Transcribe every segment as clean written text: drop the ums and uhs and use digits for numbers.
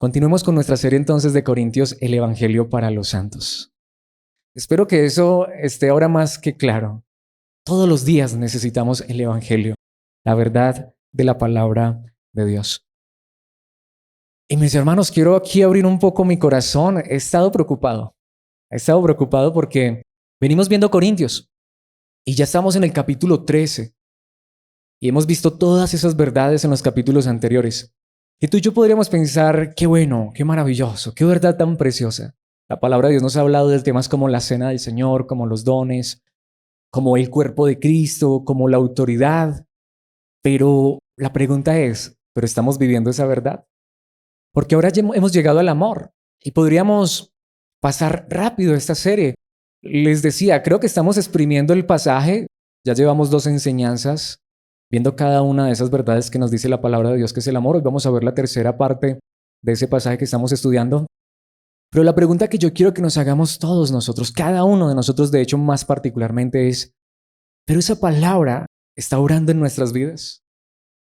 Continuemos con nuestra serie entonces de Corintios, el Evangelio para los santos. Espero que eso esté ahora más que claro. Todos los días necesitamos el Evangelio, la verdad de la palabra de Dios. Y mis hermanos, quiero aquí abrir un poco mi corazón. He estado preocupado porque venimos viendo Corintios y ya estamos en el capítulo 13 y hemos visto todas esas verdades en los capítulos anteriores. Y tú y yo podríamos pensar, qué bueno, qué maravilloso, qué verdad tan preciosa. La palabra de Dios nos ha hablado de temas como la cena del Señor, como los dones, como el cuerpo de Cristo, como la autoridad. Pero la pregunta es, ¿pero estamos viviendo esa verdad? Porque ahora ya hemos llegado al amor y podríamos pasar rápido esta serie. Les decía, creo que estamos exprimiendo el pasaje. Ya llevamos 2 enseñanzas viendo cada una de esas verdades que nos dice la palabra de Dios, que es el amor. Hoy vamos a ver la tercera parte de ese pasaje que estamos estudiando. Pero la pregunta que yo quiero que nos hagamos todos nosotros, cada uno de nosotros, de hecho más particularmente, es, ¿pero esa palabra está obrando en nuestras vidas?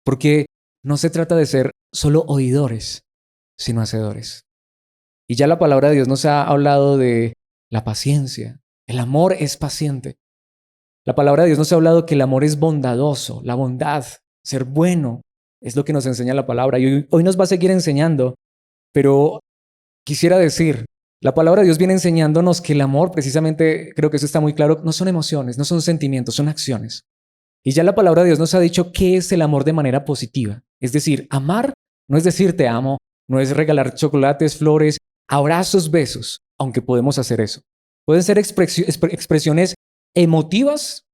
Porque no se trata de ser solo oidores, sino hacedores. Y ya la palabra de Dios nos ha hablado de la paciencia. El amor es paciente. La palabra de Dios nos ha hablado que el amor es bondadoso, la bondad, ser bueno, es lo que nos enseña la palabra. Y hoy nos va a seguir enseñando, pero quisiera decir, la palabra de Dios viene enseñándonos que el amor, precisamente, creo que eso está muy claro, no son emociones, no son sentimientos, son acciones. Y ya la palabra de Dios nos ha dicho qué es el amor de manera positiva. Es decir, amar no es decir te amo, no es regalar chocolates, flores, abrazos, besos, aunque podemos hacer eso. Pueden ser expresiones emotivas,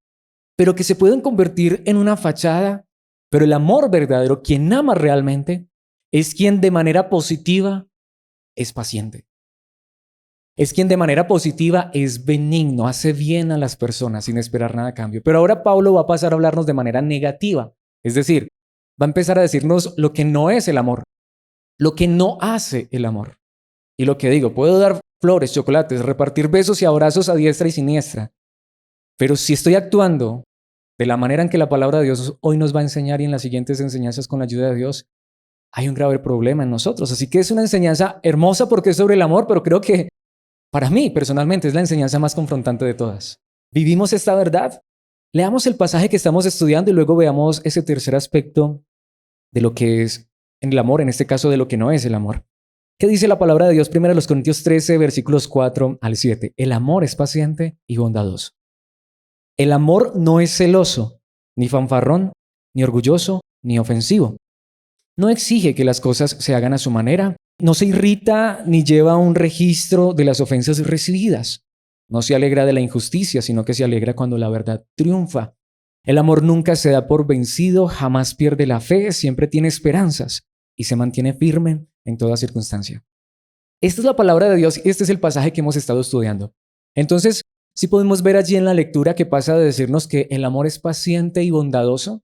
pero que se pueden convertir en una fachada. Pero el amor verdadero, quien ama realmente, es quien de manera positiva es paciente. Es quien de manera positiva es benigno, hace bien a las personas sin esperar nada a cambio. Pero ahora Pablo va a pasar a hablarnos de manera negativa. Es decir, va a empezar a decirnos lo que no es el amor, lo que no hace el amor. Y lo que digo, puedo dar flores, chocolates, repartir besos y abrazos a diestra y siniestra. Pero si estoy actuando de la manera en que la palabra de Dios hoy nos va a enseñar y en las siguientes enseñanzas con la ayuda de Dios, hay un grave problema en nosotros. Así que es una enseñanza hermosa porque es sobre el amor, pero creo que para mí personalmente es la enseñanza más confrontante de todas. ¿Vivimos esta verdad? Leamos el pasaje que estamos estudiando y luego veamos ese tercer aspecto de lo que es el amor, en este caso de lo que no es el amor. ¿Qué dice la palabra de Dios? 1 Corintios 13, versículos 4 al 7. El amor es paciente y bondadoso. El amor no es celoso, ni fanfarrón, ni orgulloso, ni ofensivo. No exige que las cosas se hagan a su manera. No se irrita ni lleva un registro de las ofensas recibidas. No se alegra de la injusticia, sino que se alegra cuando la verdad triunfa. El amor nunca se da por vencido, jamás pierde la fe, siempre tiene esperanzas y se mantiene firme en toda circunstancia. Esta es la palabra de Dios y este es el pasaje que hemos estado estudiando. Entonces, sí podemos ver allí en la lectura que pasa de decirnos que el amor es paciente y bondadoso,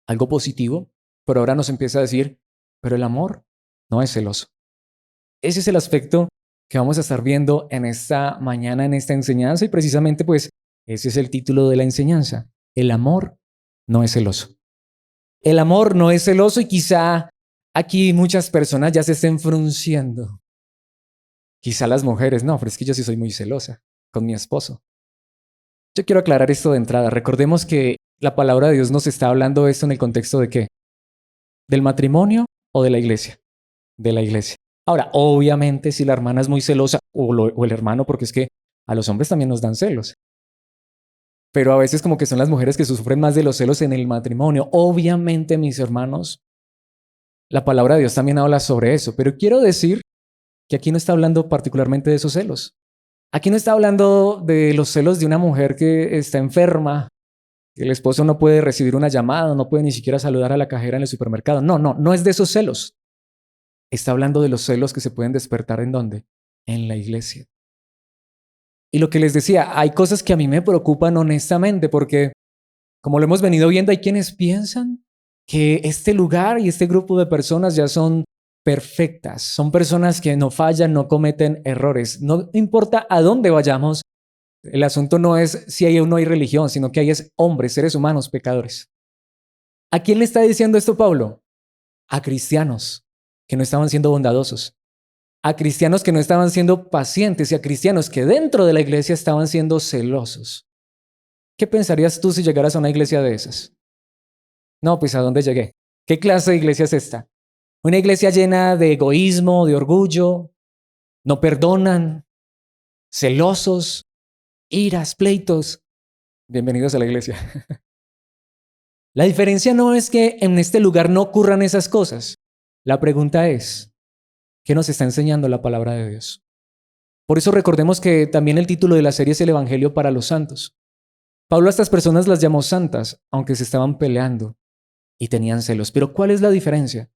algo positivo, pero ahora nos empieza a decir, pero el amor no es celoso. Ese es el aspecto que vamos a estar viendo en esta mañana, en esta enseñanza, y precisamente pues ese es el título de la enseñanza. El amor no es celoso. El amor no es celoso y quizá aquí muchas personas ya se estén frunciendo. Quizá las mujeres, no, pero es que yo sí soy muy celosa con mi esposo. Yo quiero aclarar esto de entrada. Recordemos que la palabra de Dios nos está hablando esto en el contexto de ¿qué? ¿Del matrimonio o de la iglesia? De la iglesia. Ahora, obviamente, si la hermana es muy celosa, o el hermano, porque es que a los hombres también nos dan celos. Pero a veces como que son las mujeres que sufren más de los celos en el matrimonio. Obviamente, mis hermanos, la palabra de Dios también habla sobre eso. Pero quiero decir que aquí no está hablando particularmente de esos celos. Aquí no está hablando de los celos de una mujer que está enferma, que el esposo no puede recibir una llamada, no puede ni siquiera saludar a la cajera en el supermercado. No es de esos celos. Está hablando de los celos que se pueden despertar ¿en dónde? En la iglesia. Y lo que les decía, hay cosas que a mí me preocupan honestamente porque, como lo hemos venido viendo, hay quienes piensan que este lugar y este grupo de personas ya son perfectas. Son personas que no fallan, no cometen errores. No importa a dónde vayamos, el asunto no es si hay o no hay religión, sino que hay es hombres, seres humanos, pecadores. ¿A quién le está diciendo esto Pablo? A cristianos que no estaban siendo bondadosos. a cristianos que no estaban siendo pacientes y a cristianos que dentro de la iglesia estaban siendo celosos. ¿Qué pensarías tú si llegaras a una iglesia de esas? No, pues ¿a dónde llegué? ¿Qué clase de iglesia es esta? Una iglesia llena de egoísmo, de orgullo, no perdonan, celosos, iras, pleitos. Bienvenidos a la iglesia. La diferencia no es que en este lugar no ocurran esas cosas. La pregunta es, ¿qué nos está enseñando la palabra de Dios? Por eso recordemos que también el título de la serie es el Evangelio para los santos. Pablo a estas personas las llamó santas, aunque se estaban peleando y tenían celos. Pero ¿cuál es la diferencia?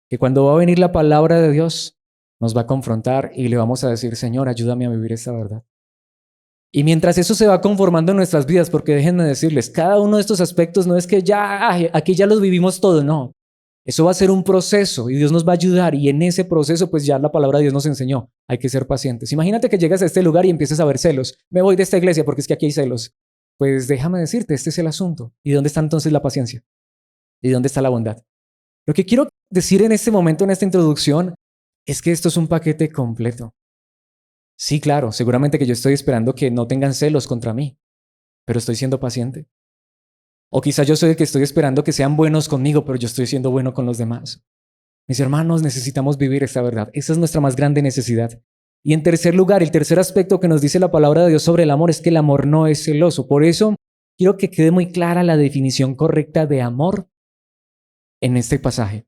Que cuando va a venir la palabra de Dios, nos va a confrontar y le vamos a decir, Señor, ayúdame a vivir esta verdad. Y mientras eso se va conformando en nuestras vidas, porque déjenme decirles, cada uno de estos aspectos no es que ya, aquí ya los vivimos todos, no. Eso va a ser un proceso y Dios nos va a ayudar y en ese proceso pues ya la palabra de Dios nos enseñó, hay que ser pacientes. Imagínate que llegas a este lugar y empiezas a ver celos. Me voy de esta iglesia porque es que aquí hay celos. Pues déjame decirte, este es el asunto. ¿Y dónde está entonces la paciencia? ¿Y dónde está la bondad? Lo que quiero decir en este momento, en esta introducción, es que esto es un paquete completo. Sí, claro, seguramente que yo estoy esperando que no tengan celos contra mí, pero estoy siendo paciente. O quizá yo soy el que estoy esperando que sean buenos conmigo, pero yo estoy siendo bueno con los demás. Mis hermanos, necesitamos vivir esta verdad. Esa es nuestra más grande necesidad. Y en tercer lugar, el tercer aspecto que nos dice la palabra de Dios sobre el amor es que el amor no es celoso. Por eso quiero que quede muy clara la definición correcta de amor en este pasaje.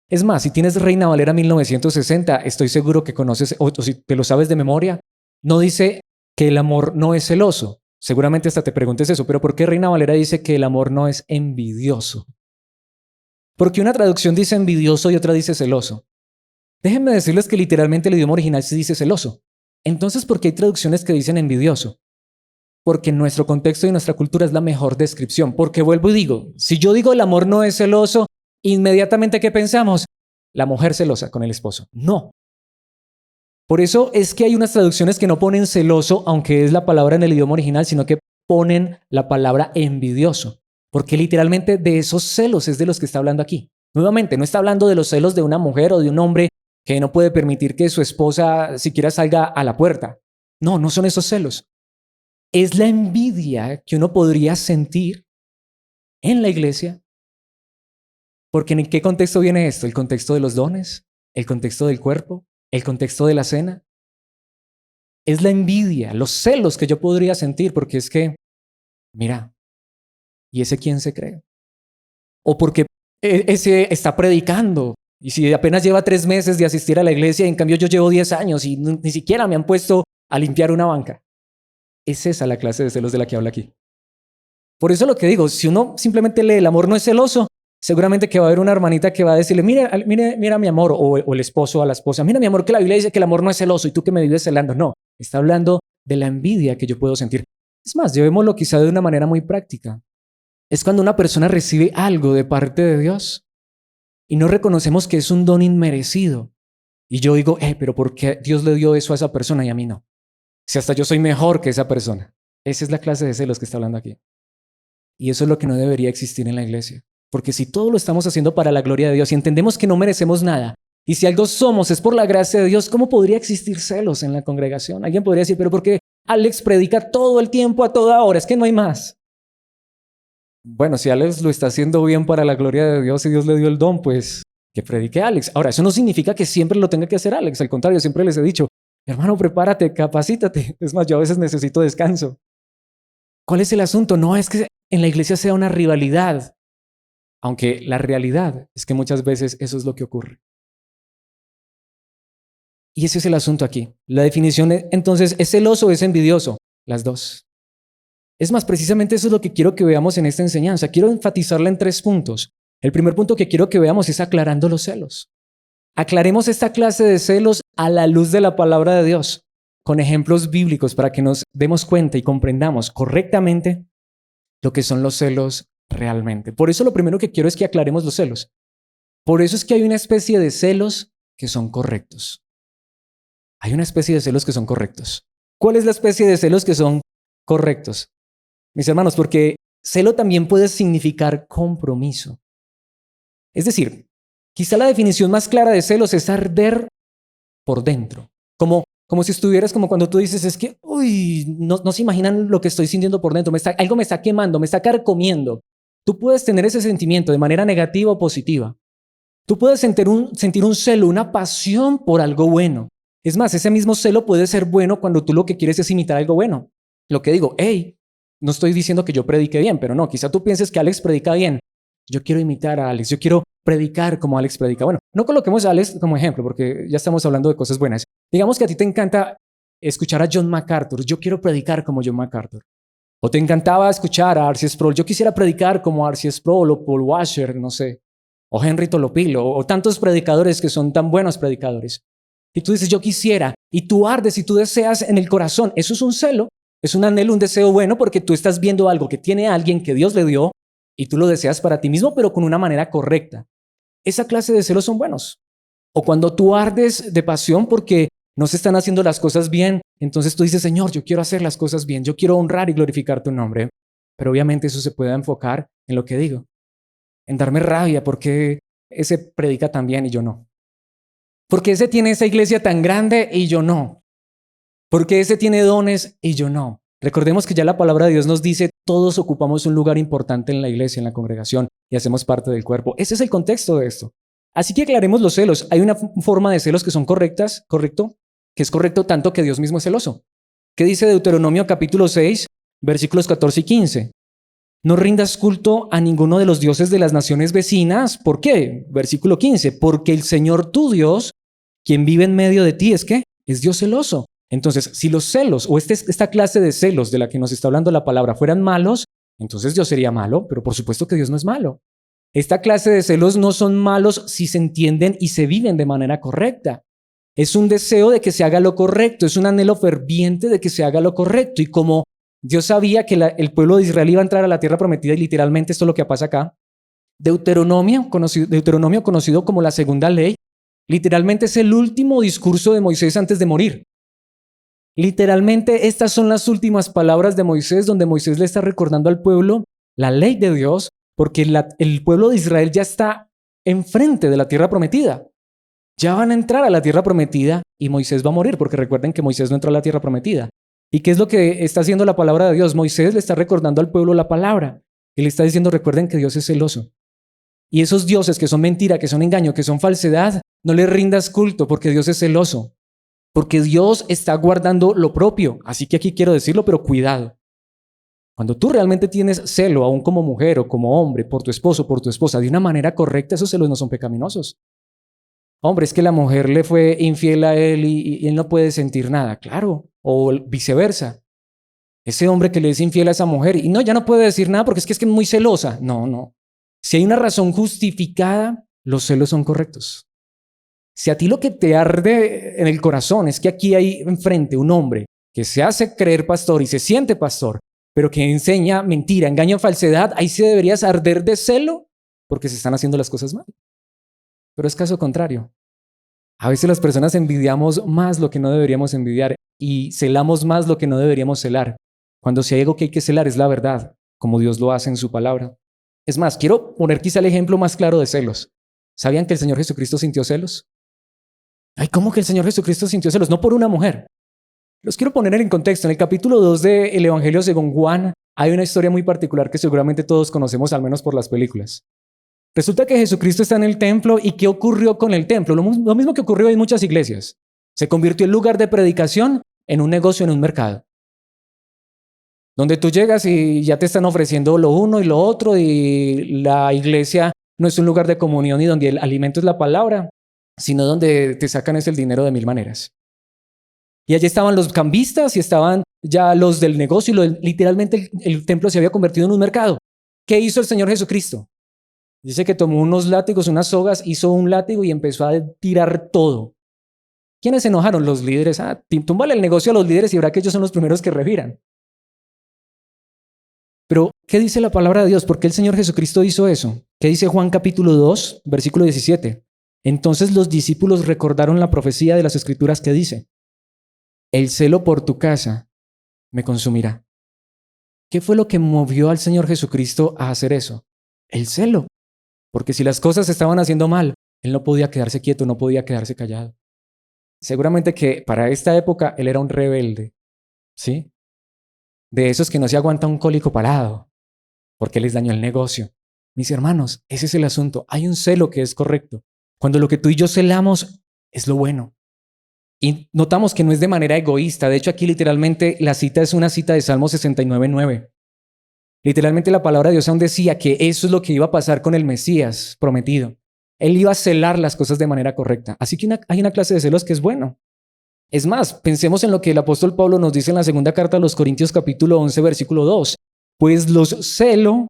Es más, si tienes Reina Valera 1960, estoy seguro que conoces, o si te lo sabes de memoria, no dice que el amor no es celoso. Seguramente hasta te preguntes eso, pero ¿por qué Reina Valera dice que el amor no es envidioso? Porque una traducción dice envidioso y otra dice celoso. Déjenme decirles que literalmente el idioma original se dice celoso. Entonces, ¿por qué hay traducciones que dicen envidioso? Porque en nuestro contexto y nuestra cultura es la mejor descripción. Porque vuelvo y digo, si yo digo el amor no es celoso, inmediatamente ¿qué pensamos? La mujer celosa con el esposo. No. Por eso es que hay unas traducciones que no ponen celoso, aunque es la palabra en el idioma original, sino que ponen la palabra envidioso. Porque literalmente de esos celos es de los que está hablando aquí. Nuevamente, no está hablando de los celos de una mujer o de un hombre que no puede permitir que su esposa siquiera salga a la puerta. No, no son esos celos. Es la envidia que uno podría sentir en la iglesia. Porque ¿en qué contexto viene esto? ¿El contexto de los dones? ¿El contexto del cuerpo? ¿El contexto de la cena? Es la envidia, los celos que yo podría sentir porque es que, mira, ¿y ese quién se cree? O porque ese está predicando y si apenas lleva 3 meses de asistir a la iglesia, en cambio yo llevo 10 años y ni siquiera me han puesto a limpiar una banca. Es esa la clase de celos de la que habla aquí. Por eso lo que digo, si uno simplemente lee el amor no es celoso, seguramente que va a haber una hermanita que va a decirle, mira mi amor, o el esposo a la esposa, mira mi amor, que la Biblia dice que el amor no es celoso y tú que me vives celando. No, está hablando de la envidia que yo puedo sentir. Es más, llevémoslo quizá de una manera muy práctica. Es cuando una persona recibe algo de parte de Dios y no reconocemos que es un don inmerecido. Y yo digo, pero ¿por qué Dios le dio eso a esa persona y a mí no? Si hasta yo soy mejor que esa persona. Esa es la clase de celos que está hablando aquí. Y eso es lo que no debería existir en la iglesia. Porque si todo lo estamos haciendo para la gloria de Dios y entendemos que no merecemos nada, y si algo somos es por la gracia de Dios, ¿cómo podría existir celos en la congregación? Alguien podría decir, pero ¿por qué Alex predica todo el tiempo a toda hora? Es que no hay más. Bueno, si Alex lo está haciendo bien para la gloria de Dios y Dios le dio el don, pues que predique Alex. Ahora, eso no significa que siempre lo tenga que hacer Alex. Al contrario, siempre les he dicho, hermano, prepárate, capacítate. Es más, yo a veces necesito descanso. ¿Cuál es el asunto? No es que en la iglesia sea una rivalidad, aunque la realidad es que muchas veces eso es lo que ocurre. Y ese es el asunto aquí. La definición entonces, ¿es celoso o es envidioso? Las dos. Es más, precisamente eso es lo que quiero que veamos en esta enseñanza. Quiero enfatizarla en 3 puntos. El primer punto que quiero que veamos es aclarando los celos. Aclaremos esta clase de celos a la luz de la palabra de Dios, con ejemplos bíblicos para que nos demos cuenta y comprendamos correctamente lo que son los celos realmente. Por eso lo primero que quiero es que aclaremos los celos. Por eso es que hay una especie de celos que son correctos. Hay una especie de celos que son correctos. ¿Cuál es la especie de celos que son correctos? Mis hermanos, porque celo también puede significar compromiso. Es decir, quizá la definición más clara de celos es arder por dentro. Como si estuvieras, como cuando tú dices, es que, uy, no se imaginan lo que estoy sintiendo por dentro, algo me está quemando, me está carcomiendo. Tú puedes tener ese sentimiento de manera negativa o positiva. Tú puedes sentir un celo, una pasión por algo bueno. Es más, ese mismo celo puede ser bueno cuando tú lo que quieres es imitar algo bueno. Lo que digo, hey, no estoy diciendo que yo predique bien, pero no, quizá tú pienses que Alex predica bien. Yo quiero imitar a Alex, yo quiero predicar como Alex predica. Bueno, no coloquemos a Alex como ejemplo, porque ya estamos hablando de cosas buenas. Digamos que a ti te encanta escuchar a John MacArthur. Yo quiero predicar como John MacArthur. O te encantaba escuchar a R.C. Sproul. Yo quisiera predicar como R.C. Sproul o Paul Washer, no sé. O Henry Tolopilo, o tantos predicadores que son tan buenos predicadores. Y tú dices, yo quisiera, y tú ardes y tú deseas en el corazón. Eso es un celo, es un anhelo, un deseo bueno, porque tú estás viendo algo que tiene alguien que Dios le dio y tú lo deseas para ti mismo, pero con una manera correcta. Esa clase de celos son buenos. O cuando tú ardes de pasión porque no se están haciendo las cosas bien, entonces tú dices, Señor, yo quiero hacer las cosas bien, yo quiero honrar y glorificar tu nombre. Pero obviamente eso se puede enfocar en lo que digo, en darme rabia porque ese predica tan bien y yo no. Porque ese tiene esa iglesia tan grande y yo no. Porque ese tiene dones y yo no. Recordemos que ya la palabra de Dios nos dice, todos ocupamos un lugar importante en la iglesia, en la congregación, y hacemos parte del cuerpo. Ese es el contexto de esto. Así que aclaremos los celos. Hay una forma de celos que son correctas, ¿correcto? Que es correcto tanto que Dios mismo es celoso. ¿Qué dice Deuteronomio capítulo 6, versículos 14 y 15? No rindas culto a ninguno de los dioses de las naciones vecinas. ¿Por qué? Versículo 15. Porque el Señor tu Dios, quien vive en medio de ti, es Dios celoso. Entonces, si los celos o esta clase de celos de la que nos está hablando la palabra fueran malos, entonces Dios sería malo, pero por supuesto que Dios no es malo. Esta clase de celos no son malos si se entienden y se viven de manera correcta. Es un deseo de que se haga lo correcto, es un anhelo ferviente de que se haga lo correcto. Y como Dios sabía que el pueblo de Israel iba a entrar a la tierra prometida, y literalmente esto es lo que pasa acá, Deuteronomio conocido como la segunda ley, literalmente es el último discurso de Moisés antes de morir. Literalmente estas son las últimas palabras de Moisés, donde Moisés le está recordando al pueblo la ley de Dios, porque el pueblo de Israel ya está enfrente de la tierra prometida. Ya van a entrar a la tierra prometida y Moisés va a morir, porque recuerden que Moisés no entró a la tierra prometida. ¿Y qué es lo que está haciendo la palabra de Dios? Moisés le está recordando al pueblo la palabra y le está diciendo, recuerden que Dios es celoso. Y esos dioses que son mentira, que son engaño, que son falsedad, no le rindas culto porque Dios es celoso. Porque Dios está guardando lo propio. Así que aquí quiero decirlo, pero cuidado. Cuando tú realmente tienes celo, aún como mujer o como hombre, por tu esposo, por tu esposa, de una manera correcta, esos celos no son pecaminosos. Hombre, es que la mujer le fue infiel a él y él no puede sentir nada. Claro. O viceversa. Ese hombre que le es infiel a esa mujer y no, ya no puede decir nada porque es que es muy celosa. No. Si hay una razón justificada, los celos son correctos. Si a ti lo que te arde en el corazón es que aquí hay enfrente un hombre que se hace creer pastor y se siente pastor, pero que enseña mentira, engaño, falsedad, ahí sí deberías arder de celo porque se están haciendo las cosas mal. Pero es caso contrario. A veces las personas envidiamos más lo que no deberíamos envidiar y celamos más lo que no deberíamos celar. Cuando si hay algo que hay que celar es la verdad, como Dios lo hace en su palabra. Es más, quiero poner quizá el ejemplo más claro de celos. ¿Sabían que el Señor Jesucristo sintió celos? Ay, ¿cómo que el Señor Jesucristo sintió celos? No por una mujer. Los quiero poner en contexto. En el capítulo 2 del Evangelio según Juan hay una historia muy particular que seguramente todos conocemos, al menos por las películas. Resulta que Jesucristo está en el templo y ¿qué ocurrió con el templo? Lo mismo que ocurrió en muchas iglesias. Se convirtió en lugar de predicación en un negocio, en un mercado. Donde tú llegas y ya te están ofreciendo lo uno y lo otro y la iglesia no es un lugar de comunión y donde el alimento es la palabra, sino donde te sacan es el dinero de mil maneras. Y allí estaban los cambistas y estaban ya los del negocio y literalmente el templo se había convertido en un mercado. ¿Qué hizo el Señor Jesucristo? Dice que tomó unos látigos, unas sogas, hizo un látigo y empezó a tirar todo. ¿Quiénes se enojaron? Los líderes. Túmbale el negocio a los líderes y verá que ellos son los primeros que reviran. Pero, ¿qué dice la palabra de Dios? ¿Por qué el Señor Jesucristo hizo eso? ¿Qué dice Juan capítulo 2, versículo 17? Entonces los discípulos recordaron la profecía de las Escrituras que dice, el celo por tu casa me consumirá. ¿Qué fue lo que movió al Señor Jesucristo a hacer eso? El celo. Porque si las cosas estaban haciendo mal, Él no podía quedarse quieto, no podía quedarse callado. Seguramente que para esta época él era un rebelde, ¿sí? De esos que no se aguanta un cólico parado, porque les dañó el negocio. Mis hermanos, ese es el asunto. Hay un celo que es correcto. Cuando lo que tú y yo celamos es lo bueno. Y notamos que no es de manera egoísta. De hecho, aquí literalmente la cita es una cita de Salmo 69:9. Literalmente la palabra de Dios aún decía que eso es lo que iba a pasar con el Mesías prometido. Él iba a celar las cosas de manera correcta. Así que hay una clase de celos que es bueno. Es más, pensemos en lo que el apóstol Pablo nos dice en la segunda carta a los Corintios capítulo 11, versículo 2. Pues los celo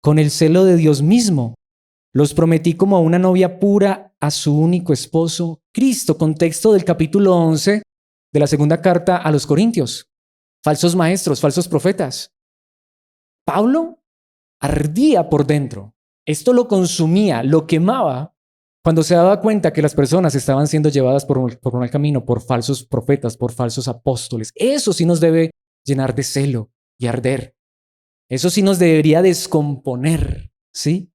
con el celo de Dios mismo. Los prometí como a una novia pura a su único esposo, Cristo. Contexto del capítulo 11 de la segunda carta a los Corintios. Falsos maestros, falsos profetas. Pablo ardía por dentro. Esto lo consumía, lo quemaba, cuando se daba cuenta que las personas estaban siendo llevadas por un mal camino, por falsos profetas, por falsos apóstoles. Eso sí nos debe llenar de celo y arder. Eso sí nos debería descomponer, ¿sí?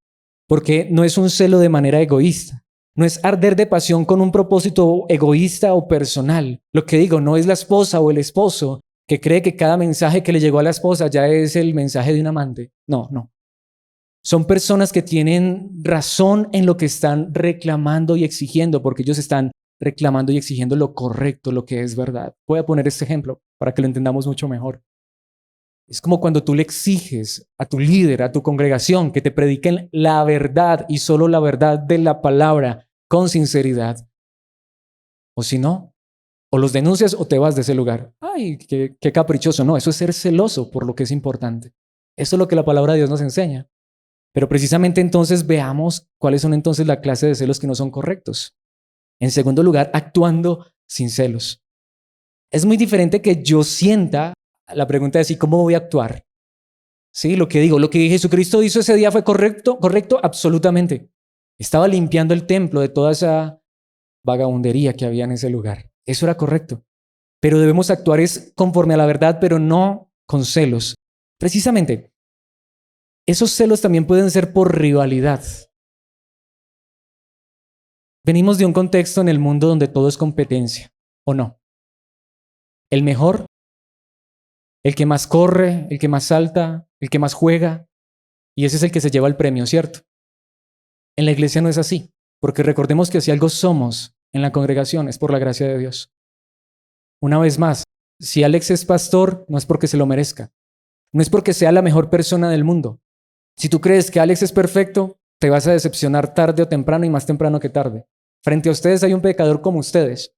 Porque no es un celo de manera egoísta. No es arder de pasión con un propósito egoísta o personal. Lo que digo, no es la esposa o el esposo que cree que cada mensaje que le llegó a la esposa ya es el mensaje de un amante. No, no. Son personas que tienen razón en lo que están reclamando y exigiendo, porque ellos están reclamando y exigiendo lo correcto, lo que es verdad. Voy a poner este ejemplo para que lo entendamos mucho mejor. Es como cuando tú le exiges a tu líder, a tu congregación, que te prediquen la verdad y solo la verdad de la palabra con sinceridad. O si no, o los denuncias o te vas de ese lugar. Ay, qué caprichoso. No, eso es ser celoso por lo que es importante. Eso es lo que la palabra de Dios nos enseña. Pero precisamente entonces veamos cuáles son entonces la clase de celos que no son correctos. En segundo lugar, actuando sin celos. Es muy diferente que yo sienta la pregunta de si cómo voy a actuar. Sí, lo que digo, lo que Jesucristo hizo ese día fue correcto, correcto, absolutamente. Estaba limpiando el templo de toda esa vagabundería que había en ese lugar. Eso era correcto. Pero debemos actuar es conforme a la verdad, pero no con celos. Precisamente, esos celos también pueden ser por rivalidad. Venimos de un contexto en el mundo donde todo es competencia, ¿o no? El mejor, el que más corre, el que más salta, el que más juega, y ese es el que se lleva el premio, ¿cierto? En la iglesia no es así, porque recordemos que si algo somos en la congregación es por la gracia de Dios. Una vez más, si Alex es pastor, no es porque se lo merezca, no es porque sea la mejor persona del mundo. Si tú crees que Alex es perfecto, te vas a decepcionar tarde o temprano y más temprano que tarde. Frente a ustedes hay un pecador como ustedes,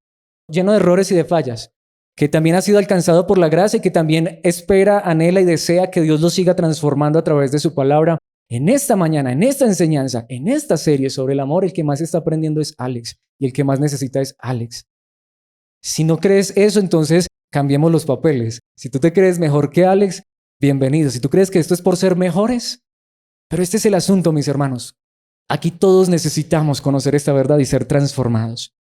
lleno de errores y de fallas, que también ha sido alcanzado por la gracia y que también espera, anhela y desea que Dios lo siga transformando a través de su palabra. En esta mañana, en esta enseñanza, en esta serie sobre el amor, el que más está aprendiendo es Alex y el que más necesita es Alex. Si no crees eso, entonces cambiemos los papeles. Si tú te crees mejor que Alex, bienvenido. Si tú crees que esto es por ser mejores, pero este es el asunto, mis hermanos. Aquí todos necesitamos conocer esta verdad y ser transformados.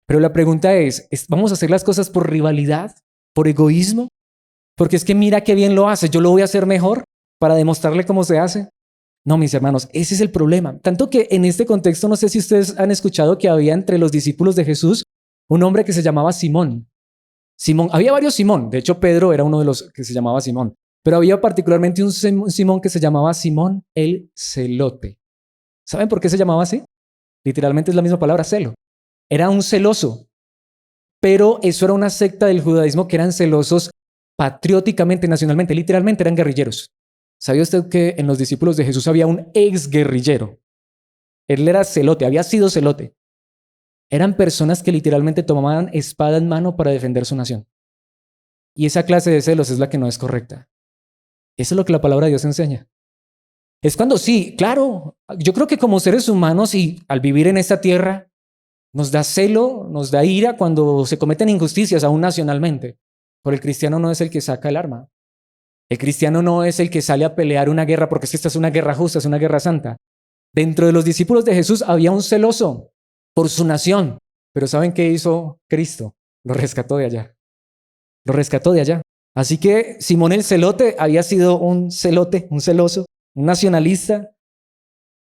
Pero la pregunta es, ¿vamos a hacer las cosas por rivalidad? ¿Por egoísmo? Porque es que mira qué bien lo hace, yo lo voy a hacer mejor para demostrarle cómo se hace. No, mis hermanos, ese es el problema. Tanto que en este contexto, no sé si ustedes han escuchado que había entre los discípulos de Jesús un hombre que se llamaba Simón. Simón, había varios Simón, de hecho Pedro era uno de los que se llamaba Simón, pero había particularmente un Simón que se llamaba Simón el Celote. ¿Saben por qué se llamaba así? Literalmente es la misma palabra, celo. Era un celoso, pero eso era una secta del judaísmo que eran celosos patrióticamente, nacionalmente, literalmente eran guerrilleros. ¿Sabía usted que en los discípulos de Jesús había un ex guerrillero? Él era celote, había sido celote. Eran personas que literalmente tomaban espada en mano para defender su nación. Y esa clase de celos es la que no es correcta. Eso es lo que la palabra de Dios enseña. Es cuando sí, claro, yo creo que como seres humanos y al vivir en esta tierra, nos da celo, nos da ira cuando se cometen injusticias, aún nacionalmente. Pero el cristiano no es el que saca el arma. El cristiano no es el que sale a pelear una guerra porque es que esta es una guerra justa, es una guerra santa. Dentro de los discípulos de Jesús había un celoso por su nación. Pero ¿saben qué hizo Cristo? Lo rescató de allá. Lo rescató de allá. Así que Simón el Celote había sido un celote, un celoso, un nacionalista.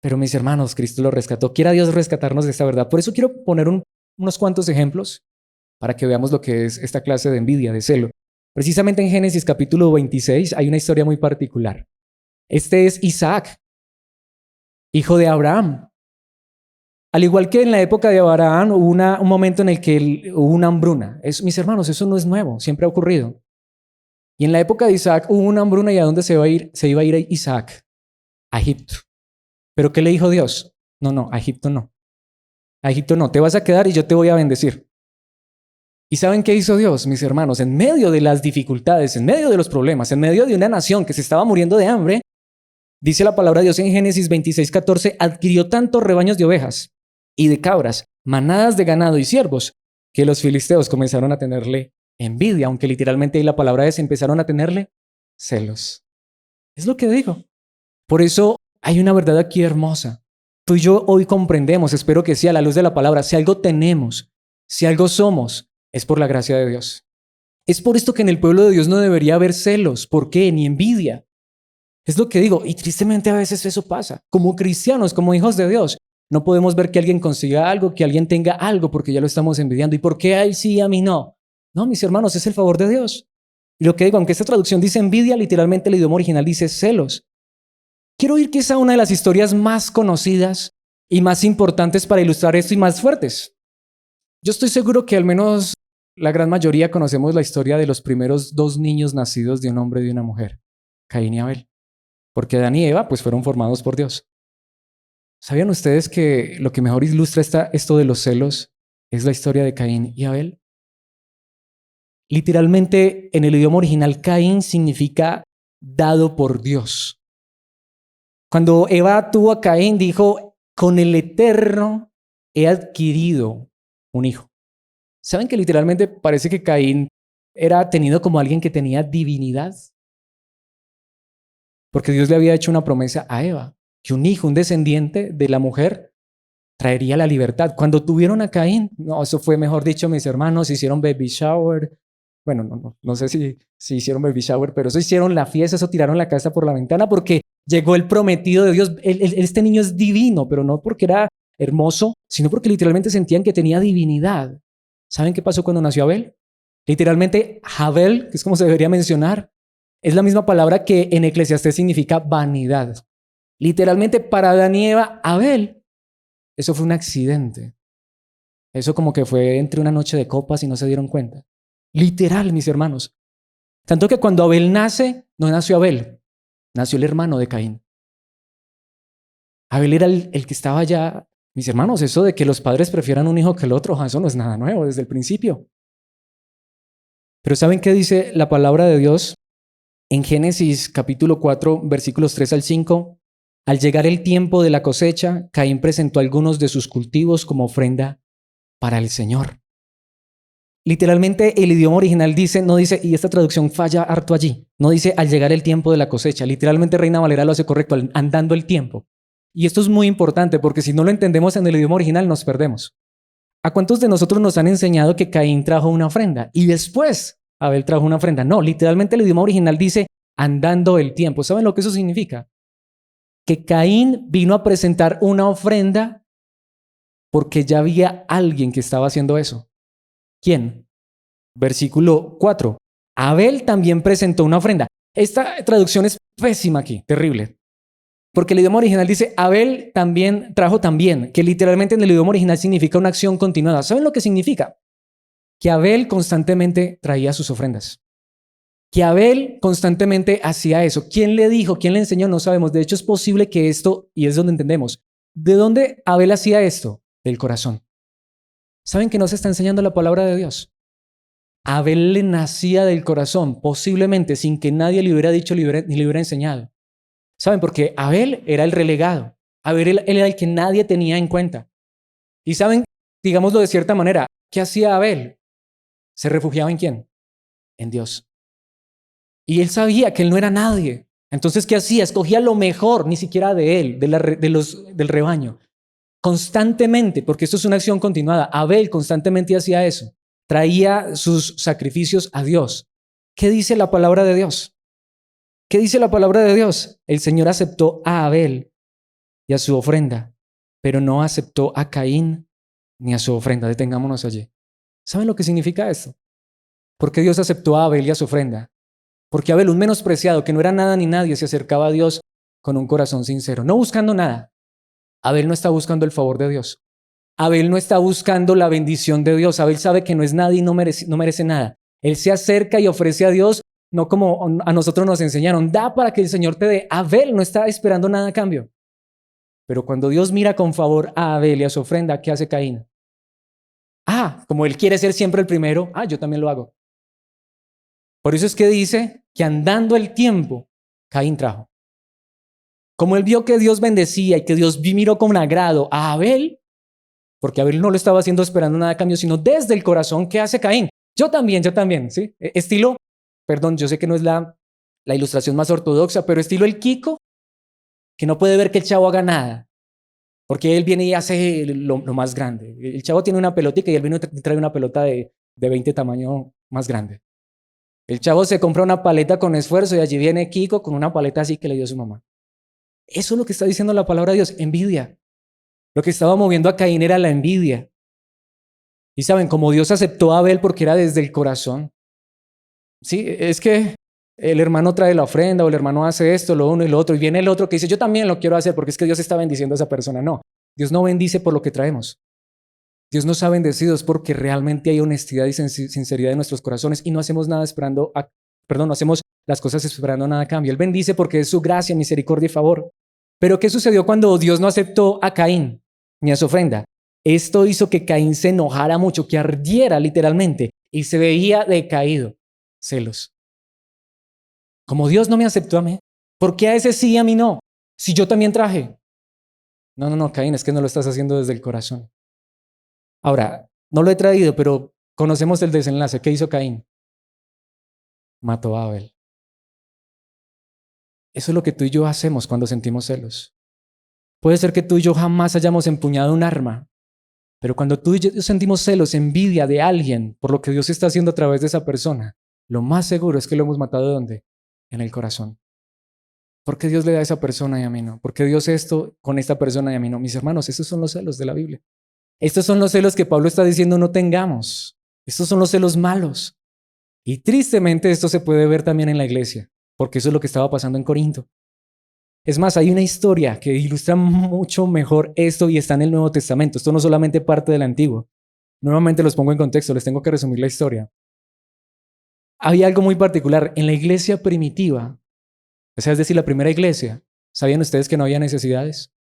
Pero mis hermanos, Cristo lo rescató. Quiera Dios rescatarnos de esta verdad. Por eso quiero poner unos cuantos ejemplos para que veamos lo que es esta clase de envidia, de celo. Precisamente en Génesis capítulo 26 hay una historia muy particular. Este es Isaac, hijo de Abraham. Al igual que en la época de Abraham hubo un momento en el que hubo una hambruna. Mis hermanos, eso no es nuevo, siempre ha ocurrido. Y en la época de Isaac hubo una hambruna, ¿y a dónde se iba a ir? Se iba a ir Isaac, a Egipto. ¿Pero qué le dijo Dios? No, a Egipto no. A Egipto no, te vas a quedar y yo te voy a bendecir. ¿Y saben qué hizo Dios, mis hermanos? En medio de las dificultades, en medio de los problemas, en medio de una nación que se estaba muriendo de hambre, dice la palabra de Dios en Génesis 26:14, adquirió tantos rebaños de ovejas y de cabras, manadas de ganado y siervos, que los filisteos comenzaron a tenerle envidia, aunque literalmente ahí la palabra es, empezaron a tenerle celos. Es lo que digo. Por eso hay una verdad aquí hermosa. Tú y yo hoy comprendemos, espero que sea a la luz de la palabra, si algo tenemos, si algo somos, es por la gracia de Dios. Es por esto que en el pueblo de Dios no debería haber celos. ¿Por qué? Ni envidia. Es lo que digo, y tristemente a veces eso pasa. Como cristianos, como hijos de Dios, no podemos ver que alguien consiga algo, que alguien tenga algo, porque ya lo estamos envidiando. ¿Y por qué a él sí y a mí no? No, mis hermanos, es el favor de Dios. Y lo que digo, aunque esta traducción dice envidia, literalmente el idioma original dice celos. Quiero ir quizá a una de las historias más conocidas y más importantes para ilustrar esto y más fuertes. Yo estoy seguro que al menos la gran mayoría conocemos la historia de los primeros 2 niños nacidos de un hombre y de una mujer, Caín y Abel, porque Adán y Eva pues fueron formados por Dios. ¿Sabían ustedes que lo que mejor ilustra esto de los celos es la historia de Caín y Abel? Literalmente en el idioma original Caín significa dado por Dios. Cuando Eva tuvo a Caín dijo, con el Eterno he adquirido un hijo. ¿Saben que literalmente parece que Caín era tenido como alguien que tenía divinidad? Porque Dios le había hecho una promesa a Eva, que un hijo, un descendiente de la mujer, traería la libertad. Cuando tuvieron a Caín, no, eso fue mejor dicho, mis hermanos, hicieron baby shower. Bueno, no sé si hicieron baby shower, pero eso hicieron la fiesta, eso tiraron la casa por la ventana porque llegó el prometido de Dios. Este niño es divino, pero no porque era hermoso, sino porque literalmente sentían que tenía divinidad. ¿Saben qué pasó cuando nació Abel? Literalmente, Abel, que es como se debería mencionar, es la misma palabra que en Eclesiastés significa vanidad. Literalmente para Adán y Eva, Abel, eso fue un accidente. Eso como que fue entre una noche de copas y no se dieron cuenta. Literal, mis hermanos. Tanto que cuando Abel nace, no nació Abel, nació el hermano de Caín. Abel era el que estaba allá. Mis hermanos, eso de que los padres prefieran un hijo que el otro, eso no es nada nuevo desde el principio. Pero ¿saben qué dice la palabra de Dios? En Génesis capítulo 4, versículos 3 al 5, al llegar el tiempo de la cosecha, Caín presentó algunos de sus cultivos como ofrenda para el Señor. Literalmente el idioma original no dice, y esta traducción falla harto allí, no dice al llegar el tiempo de la cosecha. Literalmente Reina Valera lo hace correcto, andando el tiempo. Y esto es muy importante porque si no lo entendemos en el idioma original nos perdemos. ¿A cuántos de nosotros nos han enseñado que Caín trajo una ofrenda y después Abel trajo una ofrenda? No, literalmente el idioma original dice andando el tiempo. ¿Saben lo que eso significa? Que Caín vino a presentar una ofrenda porque ya había alguien que estaba haciendo eso. ¿Quién? Versículo 4. Abel también presentó una ofrenda. Esta traducción es pésima aquí, terrible. Porque el idioma original dice Abel trajo también, que literalmente en el idioma original significa una acción continuada. ¿Saben lo que significa? Que Abel constantemente traía sus ofrendas. Que Abel constantemente hacía eso. ¿Quién le dijo? ¿Quién le enseñó? No sabemos. De hecho, es posible que esto, y es donde entendemos, ¿de dónde Abel hacía esto? Del corazón. ¿Saben que no se está enseñando la palabra de Dios? Abel le nacía del corazón, posiblemente sin que nadie le hubiera dicho ni le hubiera enseñado. ¿Saben? Porque Abel era el relegado. Abel él era el que nadie tenía en cuenta. Y saben, digámoslo de cierta manera, ¿qué hacía Abel? ¿Se refugiaba en quién? En Dios. Y él sabía que él no era nadie. Entonces, ¿qué hacía? Escogía lo mejor, ni siquiera de él, del rebaño. Constantemente, porque esto es una acción continuada. Abel constantemente hacía eso. Traía sus sacrificios a Dios. ¿Qué dice la palabra de Dios? ¿Qué dice la palabra de Dios? El Señor aceptó a Abel y a su ofrenda, pero no aceptó a Caín ni a su ofrenda. Detengámonos allí. ¿Saben lo que significa esto? Porque Dios aceptó a Abel y a su ofrenda. Porque Abel, un menospreciado que no era nada ni nadie, se acercaba a Dios con un corazón sincero, no buscando nada. Abel no está buscando el favor de Dios. Abel no está buscando la bendición de Dios. Abel sabe que no es nadie y no merece nada. Él se acerca y ofrece a Dios, no como a nosotros nos enseñaron, da para que el Señor te dé. Abel no está esperando nada a cambio. Pero cuando Dios mira con favor a Abel y a su ofrenda, ¿qué hace Caín? Como él quiere ser siempre el primero, yo también lo hago. Por eso es que dice que andando el tiempo, Caín trajo. Como él vio que Dios bendecía y que Dios miró con agrado a Abel, porque Abel no lo estaba haciendo esperando nada a cambio, sino desde el corazón, ¿qué hace Caín? Yo también, ¿sí? Estilo, perdón, yo sé que no es la ilustración más ortodoxa, pero estilo el Kiko, que no puede ver que el chavo haga nada, porque él viene y hace lo más grande. El chavo tiene una pelotita y él viene y trae una pelota de 20 tamaño más grande. El chavo se compra una paleta con esfuerzo y allí viene Kiko con una paleta así que le dio su mamá. Eso es lo que está diciendo la palabra de Dios, envidia. Lo que estaba moviendo a Caín era la envidia. Y saben, como Dios aceptó a Abel porque era desde el corazón. Sí, es que el hermano trae la ofrenda o el hermano hace esto, lo uno y lo otro. Y viene el otro que dice, yo también lo quiero hacer porque es que Dios está bendiciendo a esa persona. No, Dios no bendice por lo que traemos. Dios nos ha bendecido es porque realmente hay honestidad y sinceridad en nuestros corazones y no hacemos nada no hacemos las cosas esperando nada a cambio. Él bendice porque es su gracia, misericordia y favor. Pero ¿qué sucedió cuando Dios no aceptó a Caín ni a su ofrenda? Esto hizo que Caín se enojara mucho, que ardiera literalmente y se veía decaído. Celos. Como Dios no me aceptó a mí, ¿por qué a ese sí y a mí no? Si yo también traje. No, Caín, es que no lo estás haciendo desde el corazón. Ahora, no lo he traído, pero conocemos el desenlace. ¿Qué hizo Caín? Mató a Abel. Eso es lo que tú y yo hacemos cuando sentimos celos. Puede ser que tú y yo jamás hayamos empuñado un arma, pero cuando tú y yo sentimos celos, envidia de alguien por lo que Dios está haciendo a través de esa persona, lo más seguro es que lo hemos matado ¿dónde? En el corazón. ¿Por qué Dios le da a esa persona y a mí no? ¿Por qué Dios esto con esta persona y a mí no? Mis hermanos, estos son los celos de la Biblia. Estos son los celos que Pablo está diciendo no tengamos. Estos son los celos malos. Y tristemente esto se puede ver también en la iglesia, porque eso es lo que estaba pasando en Corinto. Es más, hay una historia que ilustra mucho mejor esto y está en el Nuevo Testamento. Esto no solamente parte del Antiguo. Nuevamente los pongo en contexto, les tengo que resumir la historia. Había algo muy particular en la iglesia primitiva, o sea, es decir, la primera iglesia. ¿Sabían ustedes que no había necesidades?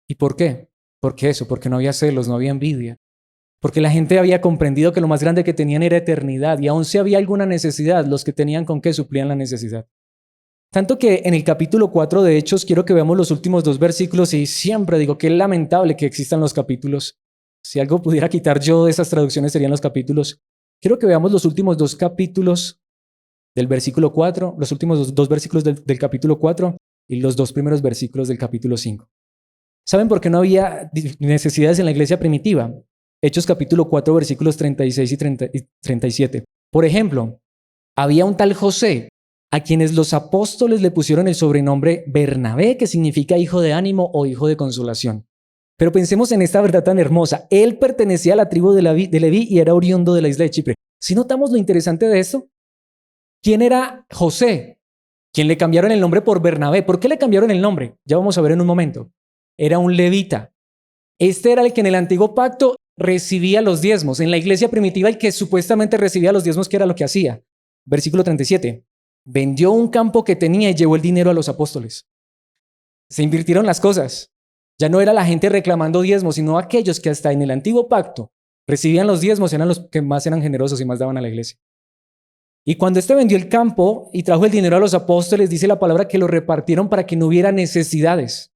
¿Y por qué? ¿Por qué eso? Porque no había celos, no había envidia. Porque la gente había comprendido que lo más grande que tenían era eternidad y aun si había alguna necesidad, los que tenían con qué suplían la necesidad. Tanto que en el capítulo 4 de Hechos quiero que veamos los últimos 2 versículos y siempre digo que es lamentable que existan los capítulos. Si algo pudiera quitar yo de esas traducciones serían los capítulos. Quiero que veamos los últimos 2 capítulos del versículo 4, los últimos 2 versículos del capítulo 4 y los 2 primeros versículos del capítulo 5. ¿Saben por qué no había necesidades en la iglesia primitiva? Hechos capítulo 4 versículos 36 y 37. Por ejemplo, había un tal José a quienes los apóstoles le pusieron el sobrenombre Bernabé, que significa hijo de ánimo o hijo de consolación. Pero pensemos en esta verdad tan hermosa. Él pertenecía a la tribu de Leví y era oriundo de la isla de Chipre. Si notamos lo interesante de esto, ¿quién era José? ¿Quién le cambiaron el nombre por Bernabé? ¿Por qué le cambiaron el nombre? Ya vamos a ver en un momento. Era un levita. Este era el que en el antiguo pacto recibía los diezmos. En la iglesia primitiva, el que supuestamente recibía los diezmos, ¿qué era lo que hacía? Versículo 37. Vendió un campo que tenía y llevó el dinero a los apóstoles. Se invirtieron las cosas. Ya no era la gente reclamando diezmos, sino aquellos que hasta en el antiguo pacto recibían los diezmos, eran los que más eran generosos y más daban a la iglesia. Y cuando este vendió el campo y trajo el dinero a los apóstoles, dice la palabra que lo repartieron para que no hubiera necesidades,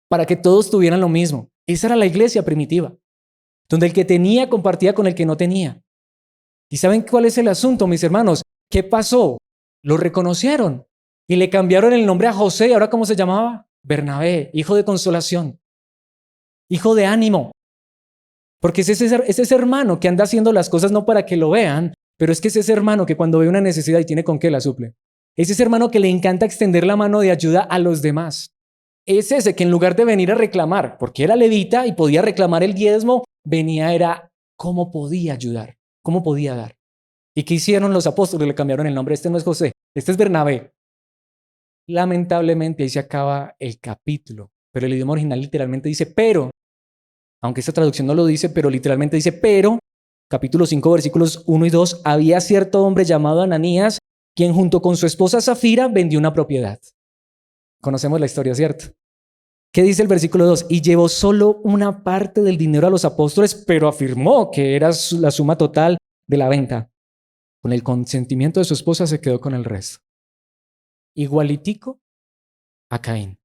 para que todos tuvieran lo mismo. Esa era la iglesia primitiva, donde el que tenía compartía con el que no tenía. ¿Y saben cuál es el asunto, mis hermanos? ¿Qué pasó? Lo reconocieron y le cambiaron el nombre a José. ¿Ahora cómo se llamaba? Bernabé, hijo de consolación, hijo de ánimo. Porque es ese hermano que anda haciendo las cosas no para que lo vean, pero es que es ese hermano que cuando ve una necesidad y tiene con qué la suple. Es ese hermano que le encanta extender la mano de ayuda a los demás. Es ese que en lugar de venir a reclamar, porque era levita y podía reclamar el diezmo, venía era cómo podía ayudar, cómo podía dar. ¿Y qué hicieron los apóstoles? Le cambiaron el nombre. Este no es José, este es Bernabé. Lamentablemente ahí se acaba el capítulo, pero el idioma original literalmente dice pero, aunque esta traducción no lo dice, pero literalmente dice pero, capítulo 5, versículos 1 y 2, había cierto hombre llamado Ananías, quien junto con su esposa Zafira vendió una propiedad. Conocemos la historia, ¿cierto? ¿Qué dice el versículo 2? Y llevó solo una parte del dinero a los apóstoles, pero afirmó que era la suma total de la venta. Con el consentimiento de su esposa se quedó con el resto. Igualitico a Caín.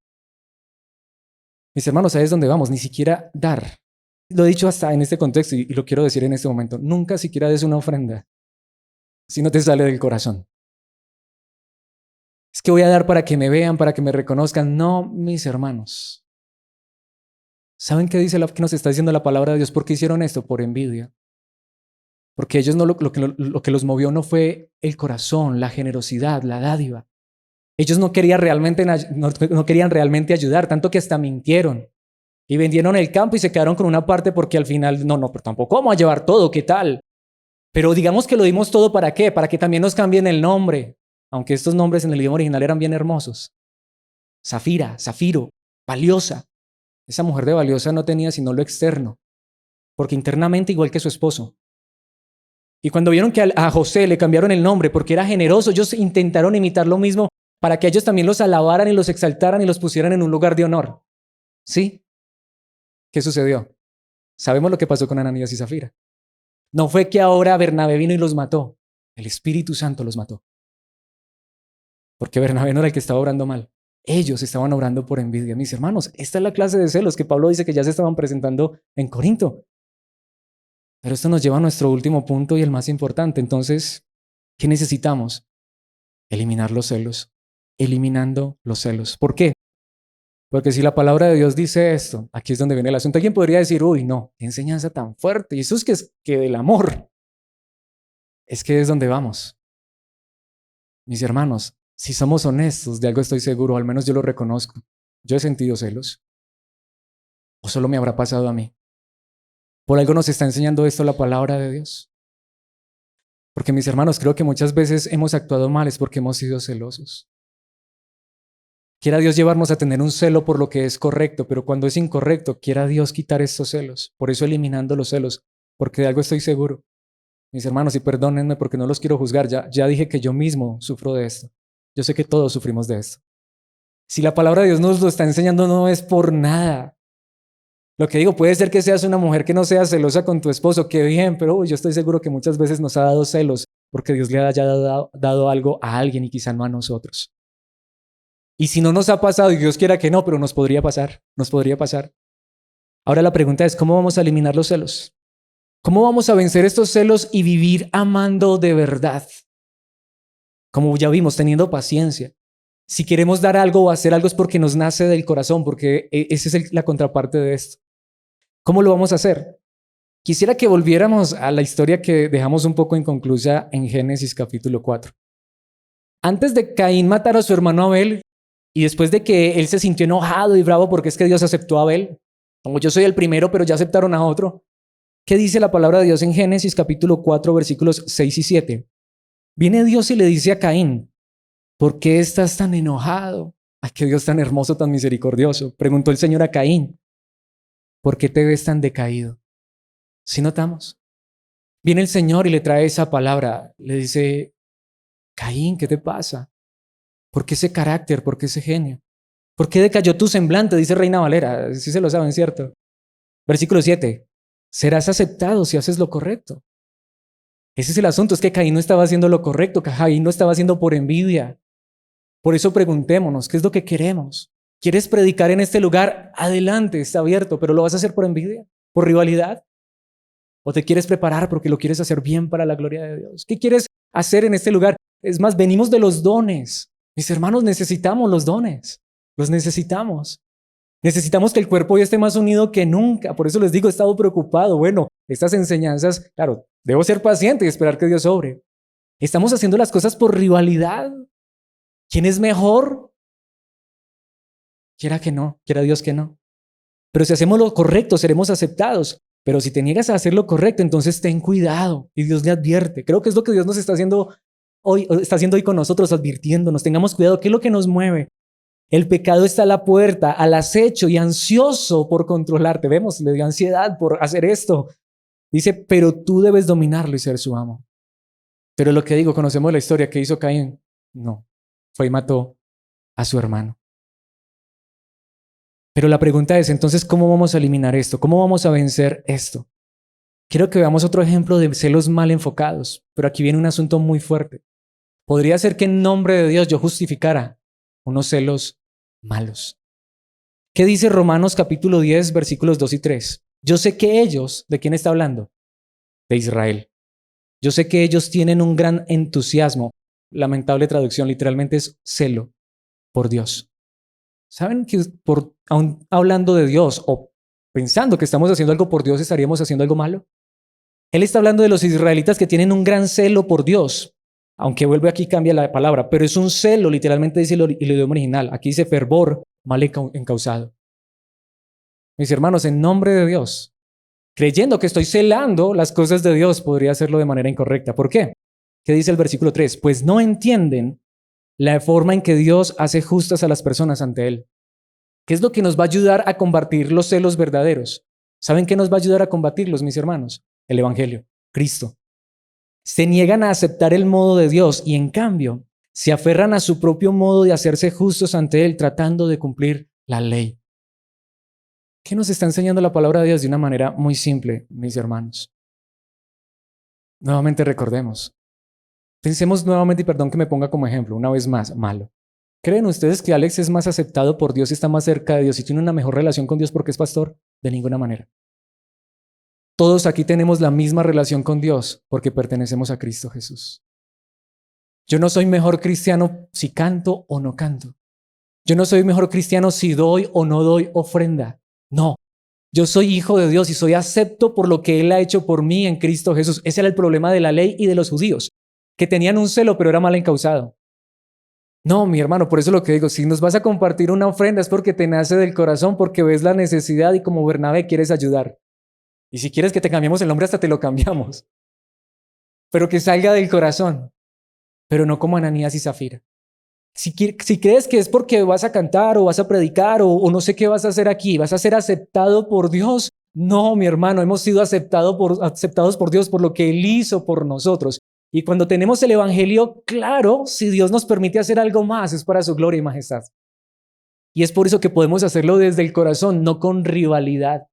Mis hermanos, ¿sabes dónde vamos? Ni siquiera dar. Lo he dicho hasta en este contexto y lo quiero decir en este momento. Nunca siquiera des una ofrenda si no te sale del corazón. Es que voy a dar para que me vean, para que me reconozcan. No, mis hermanos. ¿Saben qué dice qué nos está diciendo la palabra de Dios? ¿Por qué hicieron esto? Por envidia. Porque ellos no lo que los movió no fue el corazón, la generosidad, la dádiva. Ellos no querían realmente ayudar, tanto que hasta mintieron. Y vendieron el campo y se quedaron con una parte porque al final, no, pero tampoco vamos a llevar todo, ¿qué tal? Pero digamos que lo dimos todo ¿para qué? Para que también nos cambien el nombre. Aunque estos nombres en el idioma original eran bien hermosos. Zafira, Zafiro, valiosa. Esa mujer de valiosa no tenía sino lo externo, porque internamente igual que su esposo. Y cuando vieron que a José le cambiaron el nombre porque era generoso, ellos intentaron imitar lo mismo para que ellos también los alabaran y los exaltaran y los pusieran en un lugar de honor. ¿Sí? ¿Qué sucedió? Sabemos lo que pasó con Ananías y Zafira. No fue que ahora Bernabé vino y los mató. El Espíritu Santo los mató. Porque Bernabé no era el que estaba obrando mal. Ellos estaban obrando por envidia. Mis hermanos, esta es la clase de celos que Pablo dice que ya se estaban presentando en Corinto. Pero esto nos lleva a nuestro último punto y el más importante. Entonces, ¿qué necesitamos? Eliminar los celos. Eliminando los celos. ¿Por qué? Porque si la palabra de Dios dice esto, aquí es donde viene el asunto. Alguien podría decir, uy, no, qué enseñanza tan fuerte. Y eso es que del amor. Es que es donde vamos. Mis hermanos, si somos honestos, de algo estoy seguro, al menos yo lo reconozco. Yo he sentido celos. ¿O solo me habrá pasado a mí? Por algo nos está enseñando esto la palabra de Dios. Porque mis hermanos, creo que muchas veces hemos actuado mal es porque hemos sido celosos. Quiera Dios llevarnos a tener un celo por lo que es correcto, pero cuando es incorrecto, quiera Dios quitar estos celos. Por eso eliminando los celos, porque de algo estoy seguro. Mis hermanos, y perdónenme porque no los quiero juzgar, ya dije que yo mismo sufro de esto. Yo sé que todos sufrimos de esto. Si la palabra de Dios nos lo está enseñando, no es por nada. Lo que digo, puede ser que seas una mujer que no sea celosa con tu esposo, qué bien, pero yo estoy seguro que muchas veces nos ha dado celos porque Dios le haya dado algo a alguien y quizá no a nosotros. Y si no nos ha pasado, y Dios quiera que no, pero nos podría pasar. Ahora la pregunta es, ¿cómo vamos a eliminar los celos? ¿Cómo vamos a vencer estos celos y vivir amando de verdad? Como ya vimos, teniendo paciencia. Si queremos dar algo o hacer algo es porque nos nace del corazón, porque esa es la contraparte de esto. ¿Cómo lo vamos a hacer? Quisiera que volviéramos a la historia que dejamos un poco inconclusa en Génesis capítulo 4. Antes de Caín matar a su hermano Abel, y después de que él se sintió enojado y bravo porque es que Dios aceptó a Abel, como yo soy el primero, pero ya aceptaron a otro, ¿qué dice la palabra de Dios en Génesis capítulo 4, versículos 6 y 7? Viene Dios y le dice a Caín, ¿por qué estás tan enojado? ¡Ay, qué Dios tan hermoso, tan misericordioso! Preguntó el Señor a Caín, ¿por qué te ves tan decaído? ¿Sí notamos? Viene el Señor y le trae esa palabra, le dice, Caín, ¿qué te pasa? ¿Por qué ese carácter? ¿Por qué ese genio? ¿Por qué decayó tu semblante? Dice Reina Valera, sí se lo saben, ¿cierto? Versículo 7, serás aceptado si haces lo correcto. Ese es el asunto, es que Caín no estaba haciendo lo correcto, Caín no estaba haciendo por envidia. Por eso preguntémonos, ¿qué es lo que queremos? ¿Quieres predicar en este lugar? Adelante, está abierto, pero ¿lo vas a hacer por envidia? ¿Por rivalidad? ¿O te quieres preparar porque lo quieres hacer bien para la gloria de Dios? ¿Qué quieres hacer en este lugar? Es más, venimos de los dones. Mis hermanos, necesitamos los dones. Los necesitamos. Necesitamos que el cuerpo hoy esté más unido que nunca. Por eso les digo, he estado preocupado. Bueno, estas enseñanzas, claro, debo ser paciente y esperar que Dios obre. Estamos haciendo las cosas por rivalidad. ¿Quién es mejor? Quiera que no, quiera Dios que no. Pero si hacemos lo correcto, seremos aceptados. Pero si te niegas a hacer lo correcto, entonces ten cuidado y Dios le advierte. Creo que es lo que Dios nos está haciendo hoy con nosotros, advirtiéndonos. Tengamos cuidado. ¿Qué es lo que nos mueve? El pecado está a la puerta, al acecho y ansioso por controlarte. Vemos, le dio ansiedad por hacer esto. Dice, pero tú debes dominarlo y ser su amo. Pero lo que digo, conocemos la historia que hizo Caín. No, fue y mató a su hermano. Pero la pregunta es, entonces, ¿cómo vamos a eliminar esto? ¿Cómo vamos a vencer esto? Quiero que veamos otro ejemplo de celos mal enfocados, pero aquí viene un asunto muy fuerte. Podría ser que en nombre de Dios yo justificara unos celos malos. ¿Qué dice Romanos capítulo 10, versículos 2 y 3? Yo sé que ellos, ¿de quién está hablando? De Israel. Yo sé que ellos tienen un gran entusiasmo. Lamentable traducción, literalmente es celo por Dios. ¿Saben que aún hablando de Dios o pensando que estamos haciendo algo por Dios, estaríamos haciendo algo malo? Él está hablando de los israelitas que tienen un gran celo por Dios, aunque vuelve aquí cambia la palabra, pero es un celo, literalmente dice el idioma original. Aquí dice fervor mal encausado. Mis hermanos, en nombre de Dios, creyendo que estoy celando las cosas de Dios, podría hacerlo de manera incorrecta. ¿Por qué? ¿Qué dice el versículo 3? Pues no entienden la forma en que Dios hace justas a las personas ante Él. ¿Qué es lo que nos va a ayudar a combatir los celos verdaderos? ¿Saben qué nos va a ayudar a combatirlos, mis hermanos? El Evangelio, Cristo. Se niegan a aceptar el modo de Dios y en cambio se aferran a su propio modo de hacerse justos ante Él, tratando de cumplir la ley. ¿Qué nos está enseñando la palabra de Dios de una manera muy simple, mis hermanos? Nuevamente recordemos. Pensemos nuevamente, y perdón que me ponga como ejemplo, una vez más, malo. ¿Creen ustedes que Alex es más aceptado por Dios, está más cerca de Dios y tiene una mejor relación con Dios porque es pastor? De ninguna manera. Todos aquí tenemos la misma relación con Dios porque pertenecemos a Cristo Jesús. Yo no soy mejor cristiano si canto o no canto. Yo no soy mejor cristiano si doy o no doy ofrenda. No. Yo soy hijo de Dios y soy acepto por lo que Él ha hecho por mí en Cristo Jesús. Ese era el problema de la ley y de los judíos, que tenían un celo pero era mal encausado. No, mi hermano, por eso lo que digo, si nos vas a compartir una ofrenda es porque te nace del corazón, porque ves la necesidad y como Bernabé quieres ayudar. Y si quieres que te cambiemos el nombre, hasta te lo cambiamos. Pero que salga del corazón, pero no como Ananías y Zafira. Si crees que es porque vas a cantar o vas a predicar o no sé qué vas a hacer aquí, vas a ser aceptado por Dios. No, mi hermano, hemos sido aceptados por Dios por lo que Él hizo por nosotros. Y cuando tenemos el Evangelio claro, si Dios nos permite hacer algo más, es para su gloria y majestad. Y es por eso que podemos hacerlo desde el corazón, no con rivalidad.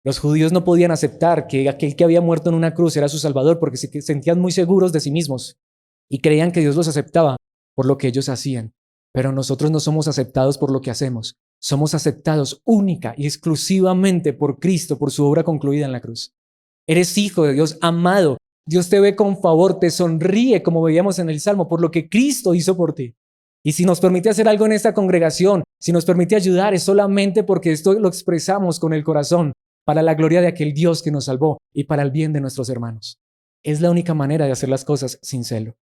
Los judíos no podían aceptar que aquel que había muerto en una cruz era su Salvador porque se sentían muy seguros de sí mismos y creían que Dios los aceptaba por lo que ellos hacían. Pero nosotros no somos aceptados por lo que hacemos. Somos aceptados única y exclusivamente por Cristo, por su obra concluida en la cruz. Eres hijo de Dios, amado. Dios te ve con favor, te sonríe, como veíamos en el Salmo, por lo que Cristo hizo por ti. Y si nos permite hacer algo en esta congregación, si nos permite ayudar, es solamente porque esto lo expresamos con el corazón, para la gloria de aquel Dios que nos salvó y para el bien de nuestros hermanos. Es la única manera de hacer las cosas sin celo.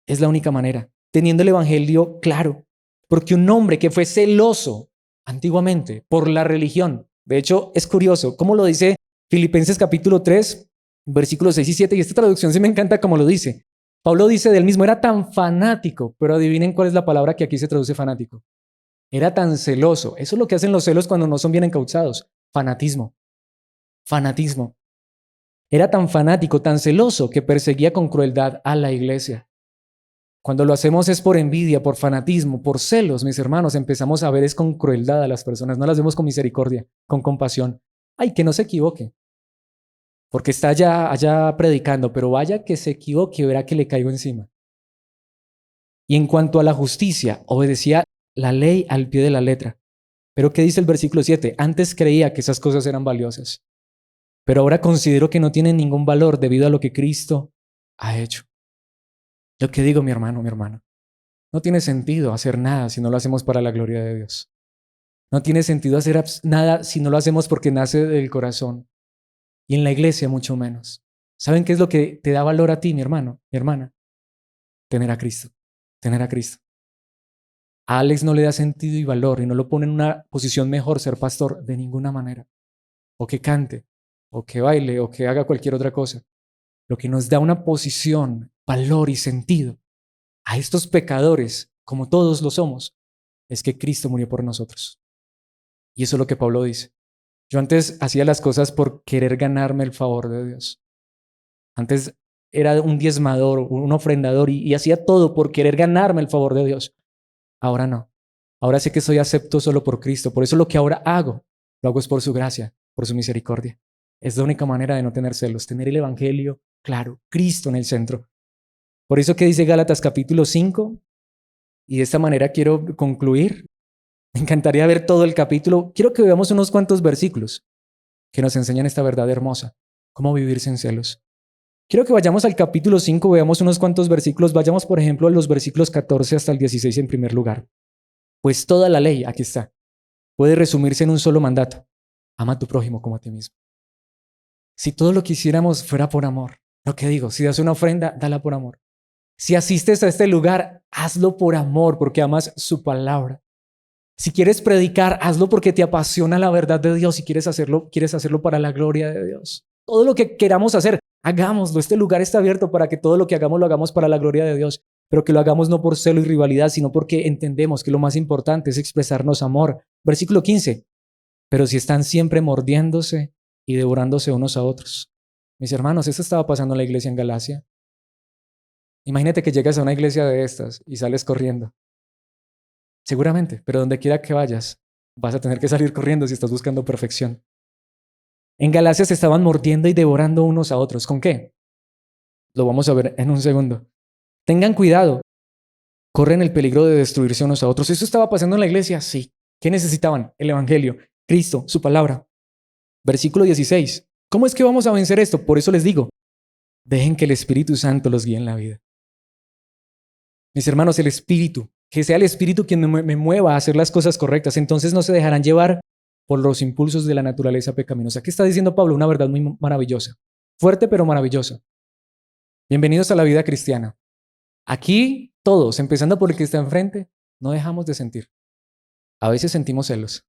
Es la única manera, teniendo el Evangelio claro. Porque un hombre que fue celoso antiguamente por la religión, de hecho es curioso, ¿cómo lo dice Filipenses capítulo 3, versículos 6 y 7? Y esta traducción sí me encanta como lo dice. Pablo dice del mismo, era tan fanático, pero adivinen cuál es la palabra que aquí se traduce fanático. Era tan celoso. Eso es lo que hacen los celos cuando no son bien encausados. Fanatismo. Fanatismo. Era tan fanático, tan celoso, que perseguía con crueldad a la iglesia. Cuando lo hacemos es por envidia, por fanatismo, por celos, mis hermanos, empezamos a ver es con crueldad a las personas, no las vemos con misericordia, con compasión. Ay, que no se equivoque, porque está allá predicando, pero vaya que se equivoque, verá que le caigo encima. Y en cuanto a la justicia, obedecía la ley al pie de la letra. Pero ¿qué dice el versículo 7? Antes creía que esas cosas eran valiosas, pero ahora considero que no tienen ningún valor debido a lo que Cristo ha hecho. Lo que digo, mi hermano, mi hermana, no tiene sentido hacer nada si no lo hacemos para la gloria de Dios. No tiene sentido hacer nada si no lo hacemos porque nace del corazón. Y en la iglesia mucho menos. ¿Saben qué es lo que te da valor a ti, mi hermano, mi hermana? Tener a Cristo, tener a Cristo. A Alex no le da sentido y valor y no lo pone en una posición mejor ser pastor de ninguna manera. o que cante, o que baile, o que haga cualquier otra cosa. Lo que nos da una posición, valor y sentido a estos pecadores, como todos lo somos, es que Cristo murió por nosotros. Y eso es lo que Pablo dice. Yo antes hacía las cosas por querer ganarme el favor de Dios. Antes era un diezmador, un ofrendador y hacía todo por querer ganarme el favor de Dios. Ahora no. Ahora sé que soy acepto solo por Cristo. Por eso lo que ahora hago, lo hago es por su gracia, por su misericordia. Es la única manera de no tener celos, tener el evangelio claro, Cristo en el centro. Por eso que dice Gálatas capítulo 5, y de esta manera quiero concluir. Me encantaría ver todo el capítulo. Quiero que veamos unos cuantos versículos que nos enseñan esta verdad hermosa, cómo vivir sin celos. Quiero que vayamos al capítulo 5, veamos unos cuantos versículos. Vayamos, por ejemplo, a los versículos 14 hasta el 16 en primer lugar. Pues toda la ley, aquí está, puede resumirse en un solo mandato. Ama a tu prójimo como a ti mismo. Si todo lo que hiciéramos fuera por amor, lo que digo, si das una ofrenda, dala por amor. Si asistes a este lugar, hazlo por amor, porque amas su palabra. Si quieres predicar, hazlo porque te apasiona la verdad de Dios y quieres hacerlo para la gloria de Dios. Todo lo que queramos hacer, hagámoslo. Este lugar está abierto para que todo lo que hagamos lo hagamos para la gloria de Dios, pero que lo hagamos no por celo y rivalidad, sino porque entendemos que lo más importante es expresarnos amor. Versículo 15. Pero si están siempre mordiéndose y devorándose unos a otros. Mis hermanos, esto estaba pasando en la iglesia en Galacia. Imagínate que llegas a una iglesia de estas y sales corriendo. Seguramente, pero donde quiera que vayas, vas a tener que salir corriendo si estás buscando perfección. En Galacia se estaban mordiendo y devorando unos a otros. ¿Con qué? Lo vamos a ver en un segundo. Tengan cuidado. Corren el peligro de destruirse unos a otros. ¿Eso estaba pasando en la iglesia? Sí. ¿Qué necesitaban? El evangelio, Cristo, su palabra. Versículo 16. ¿Cómo es que vamos a vencer esto? Por eso les digo, dejen que el Espíritu Santo los guíe en la vida. Mis hermanos, el Espíritu, que sea el Espíritu quien me mueva a hacer las cosas correctas, entonces no se dejarán llevar por los impulsos de la naturaleza pecaminosa. ¿Qué está diciendo Pablo? Una verdad muy maravillosa, fuerte pero maravillosa. Bienvenidos a la vida cristiana. Aquí todos, empezando por el que está enfrente, no dejamos de sentir. A veces sentimos celos,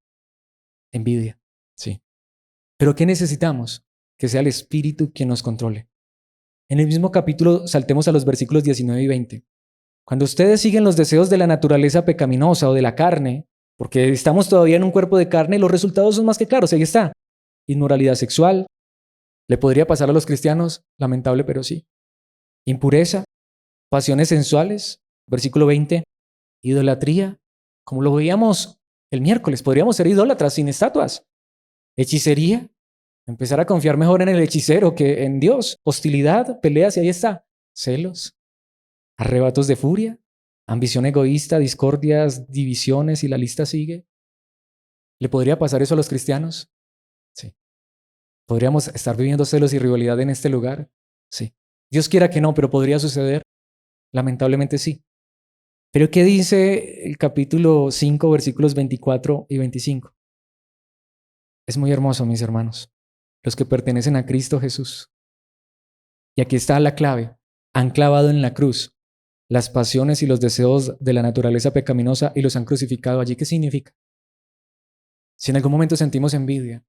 envidia, sí. Pero ¿qué necesitamos? Que sea el Espíritu quien nos controle. En el mismo capítulo saltemos a los versículos 19 y 20. Cuando ustedes siguen los deseos de la naturaleza pecaminosa o de la carne, porque estamos todavía en un cuerpo de carne, los resultados son más que claros. Ahí está. Inmoralidad sexual. ¿Le podría pasar a los cristianos? Lamentable, pero sí. Impureza. Pasiones sensuales. Versículo 20. Idolatría. Como lo veíamos el miércoles, podríamos ser idólatras sin estatuas. Hechicería. Empezar a confiar mejor en el hechicero que en Dios. Hostilidad, peleas y ahí está. Celos. Arrebatos de furia, ambición egoísta, discordias, divisiones y la lista sigue. ¿Le podría pasar eso a los cristianos? Sí. ¿Podríamos estar viviendo celos y rivalidad en este lugar? Sí. Dios quiera que no, pero podría suceder. Lamentablemente sí. Pero ¿qué dice el capítulo 5, versículos 24 y 25? Es muy hermoso, mis hermanos. Los que pertenecen a Cristo Jesús. Y aquí está la clave. Han clavado en la cruz las pasiones y los deseos de la naturaleza pecaminosa y los han crucificado allí. ¿Qué significa? Si en algún momento sentimos envidia,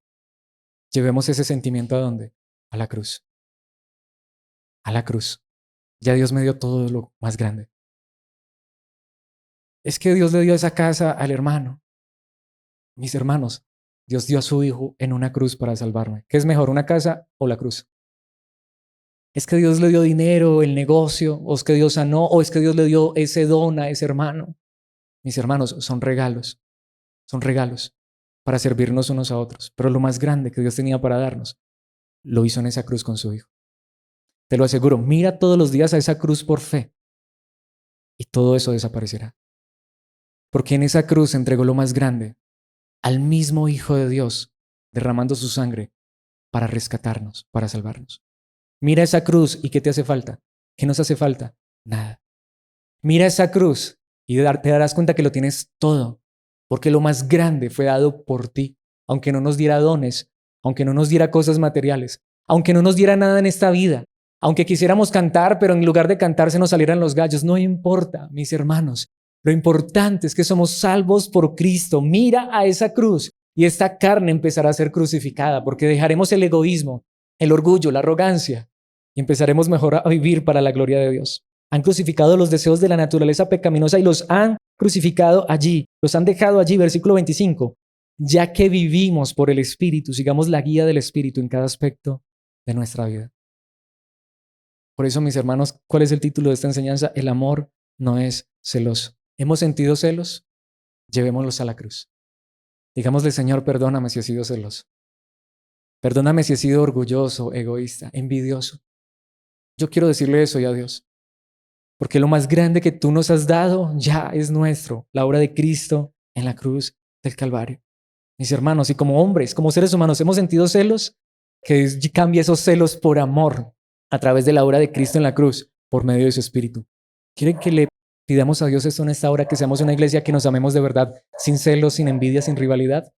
llevemos ese sentimiento ¿a dónde? A la cruz. A la cruz. Ya Dios me dio todo lo más grande. Es que Dios le dio esa casa al hermano. Mis hermanos, Dios dio a su hijo en una cruz para salvarme. ¿Qué es mejor, una casa o la cruz? Es que Dios le dio dinero, el negocio, o es que Dios sanó, o es que Dios le dio ese don a ese hermano. Mis hermanos, son regalos para servirnos unos a otros. Pero lo más grande que Dios tenía para darnos, lo hizo en esa cruz con su hijo. Te lo aseguro, mira todos los días a esa cruz por fe y todo eso desaparecerá. Porque en esa cruz entregó lo más grande, al mismo Hijo de Dios, derramando su sangre para rescatarnos, para salvarnos. Mira esa cruz y ¿qué te hace falta? ¿Qué nos hace falta? Nada. Mira esa cruz y te darás cuenta que lo tienes todo, porque lo más grande fue dado por ti, aunque no nos diera dones, aunque no nos diera cosas materiales, aunque no nos diera nada en esta vida, aunque quisiéramos cantar, pero en lugar de cantar se nos salieran los gallos. No importa, mis hermanos. Lo importante es que somos salvos por Cristo. Mira a esa cruz y esta carne empezará a ser crucificada porque dejaremos el egoísmo, el orgullo, la arrogancia y empezaremos mejor a vivir para la gloria de Dios. Han crucificado los deseos de la naturaleza pecaminosa y los han crucificado allí, los han dejado allí, versículo 25. Ya que vivimos por el Espíritu, sigamos la guía del Espíritu en cada aspecto de nuestra vida. Por eso, mis hermanos, ¿cuál es el título de esta enseñanza? El amor no es celoso. ¿Hemos sentido celos? Llevémoslos a la cruz. Digámosle, Señor, perdóname si he sido celoso. Perdóname si he sido orgulloso, egoísta, envidioso. Yo quiero decirle eso ya a Dios. Porque lo más grande que tú nos has dado ya es nuestro, la obra de Cristo en la cruz del Calvario. Mis hermanos, y como hombres, como seres humanos, hemos sentido celos, que Dios cambie esos celos por amor a través de la obra de Cristo en la cruz, por medio de su Espíritu. ¿Quieren que le pidamos a Dios esto en esta hora, que seamos una iglesia que nos amemos de verdad, sin celos, sin envidia, sin rivalidad?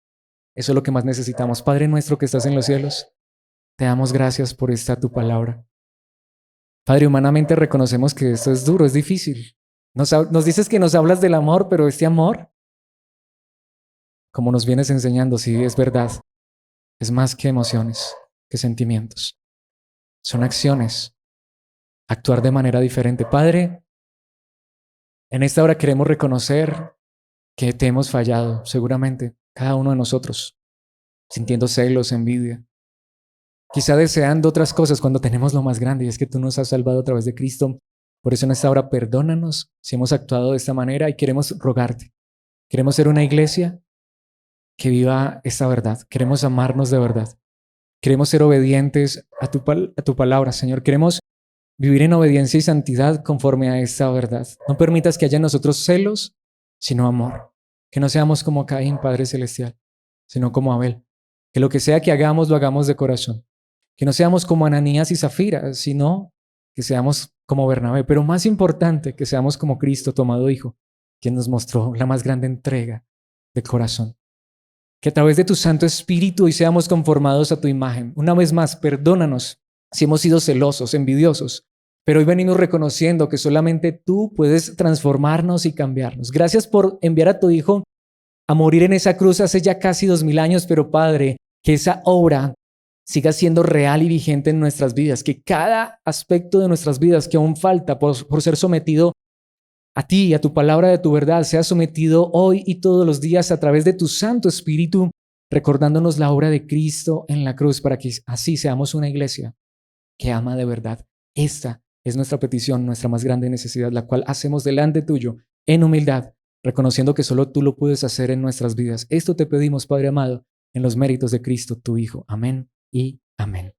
Eso es lo que más necesitamos. Padre nuestro que estás en los cielos, te damos gracias por esta tu palabra. Padre, humanamente reconocemos que esto es duro, es difícil. Nos dices que nos hablas del amor, pero este amor, como nos vienes enseñando, sí es verdad, es más que emociones, que sentimientos. Son acciones, actuar de manera diferente. Padre, en esta hora queremos reconocer que te hemos fallado, seguramente, cada uno de nosotros, sintiendo celos, envidia, quizá deseando otras cosas cuando tenemos lo más grande, y es que tú nos has salvado a través de Cristo. Por eso en esta hora perdónanos si hemos actuado de esta manera y queremos rogarte. Queremos ser una iglesia que viva esta verdad. Queremos amarnos de verdad. Queremos ser obedientes a tu palabra, Señor. Queremos vivir en obediencia y santidad conforme a esta verdad. No permitas que haya en nosotros celos, sino amor. Que no seamos como Caín, Padre Celestial, sino como Abel. Que lo que sea que hagamos, lo hagamos de corazón. Que no seamos como Ananías y Zafira, sino que seamos como Bernabé. Pero más importante, que seamos como Cristo, tomado hijo, quien nos mostró la más grande entrega de corazón. Que a través de tu Santo Espíritu hoy seamos conformados a tu imagen. Una vez más, perdónanos si hemos sido celosos, envidiosos, pero hoy venimos reconociendo que solamente tú puedes transformarnos y cambiarnos. Gracias por enviar a tu Hijo a morir en esa cruz hace ya casi 2000 años, pero Padre, que esa obra siga siendo real y vigente en nuestras vidas, que cada aspecto de nuestras vidas que aún falta por ser sometido a ti, a tu palabra de tu verdad, sea sometido hoy y todos los días a través de tu Santo Espíritu, recordándonos la obra de Cristo en la cruz, para que así seamos una iglesia que ama de verdad. Esta es nuestra petición, nuestra más grande necesidad, la cual hacemos delante tuyo en humildad, reconociendo que solo tú lo puedes hacer en nuestras vidas. Esto te pedimos, Padre amado, en los méritos de Cristo, tu Hijo. Amén y amén.